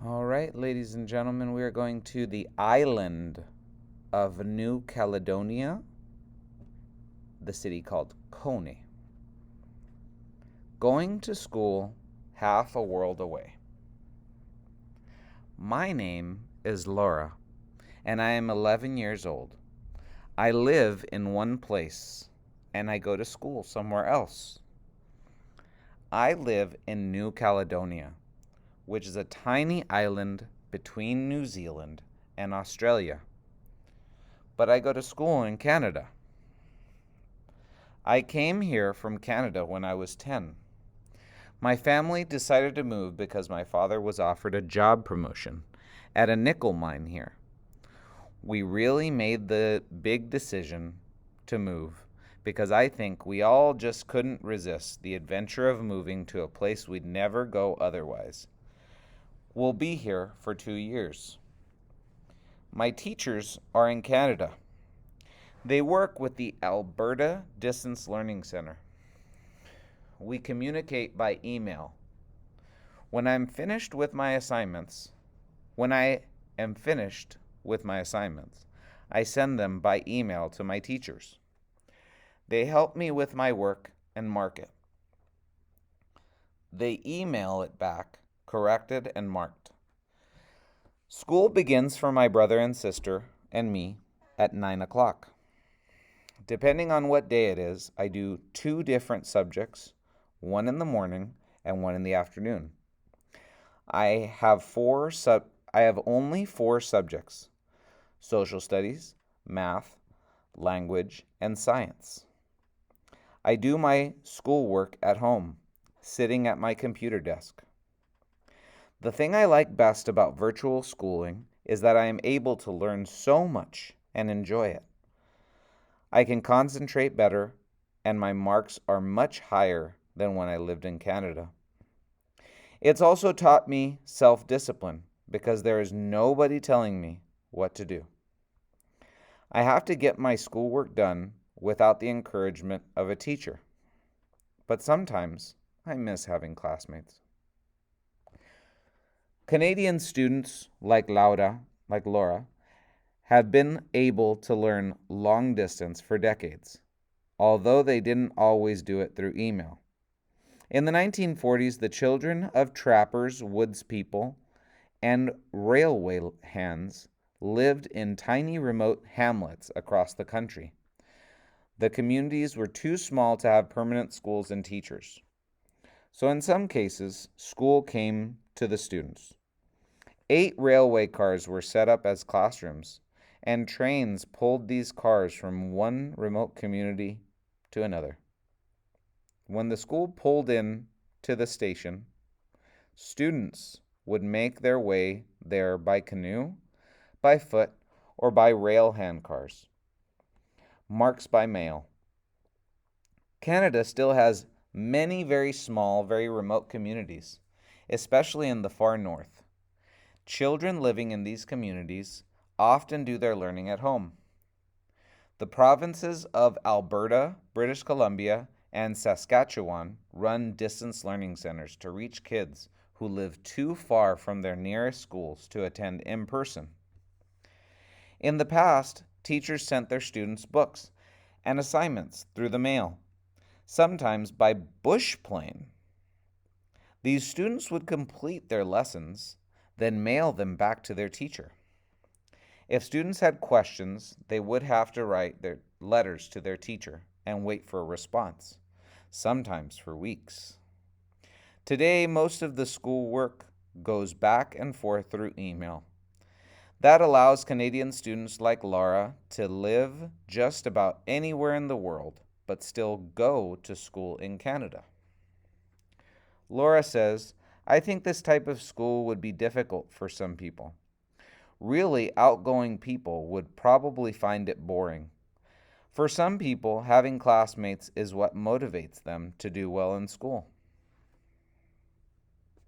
All right, ladies and gentlemen, we are going to the island of New Caledonia, the city called Kone. Going to school half a world away. My name is Laura, and I am 11 years old. I live in one place, and I go to school somewhere else. I live in New Caledonia, which is a tiny island between New Zealand and Australia. But I go to school in Canada. I came here from Canada when I was 10. My family decided to move because my father was offered a job promotion at a nickel mine here. We really made the big decision to move because I think we all just couldn't resist the adventure of moving to a place we'd never go otherwise. We'll be here for 2 years. My teachers are in Canada. They work with the Alberta Distance Learning Center. We communicate by email. When I am finished with my assignments, I send them by email to my teachers. They help me with my work and mark it. They email it back, corrected and marked. School begins for my brother and sister and me at 9 o'clock. Depending on what day it is, I do 2 different subjects, one in the morning and one in the afternoon. I have only 4 subjects: social studies, math, language, and science. I do my schoolwork at home, sitting at my computer desk. The thing I like best about virtual schooling is that I am able to learn so much and enjoy it. I can concentrate better, and my marks are much higher than when I lived in Canada. It's also taught me self-discipline because there is nobody telling me what to do. I have to get my schoolwork done without the encouragement of a teacher. But sometimes I miss having classmates. Canadian students like Laura, have been able to learn long distance for decades, although they didn't always do it through email. In the 1940s, the children of trappers, woods people, and railway hands lived in tiny remote hamlets across the country. The communities were too small to have permanent schools and teachers. So in some cases, school came to the students. 8 railway cars were set up as classrooms, and trains pulled these cars from one remote community to another. When the school pulled in to the station, students would make their way there by canoe, by foot, or by rail handcars. Marks by mail. Canada still has many very small, very remote communities, especially in the far north. Children living in these communities often do their learning at home. The provinces of Alberta, British Columbia, and Saskatchewan run distance learning centers to reach kids who live too far from their nearest schools to attend in person. In the past, teachers sent their students books and assignments through the mail, sometimes by bush plane. These students would complete their lessons, then mail them back to their teacher. If students had questions, they would have to write their letters to their teacher and wait for a response, sometimes for weeks. Today, most of the schoolwork goes back and forth through email. That allows Canadian students like Laura to live just about anywhere in the world, but still go to school in Canada. Laura says, I think this type of school would be difficult for some people. Really outgoing people would probably find it boring. For some people, having classmates is what motivates them to do well in school.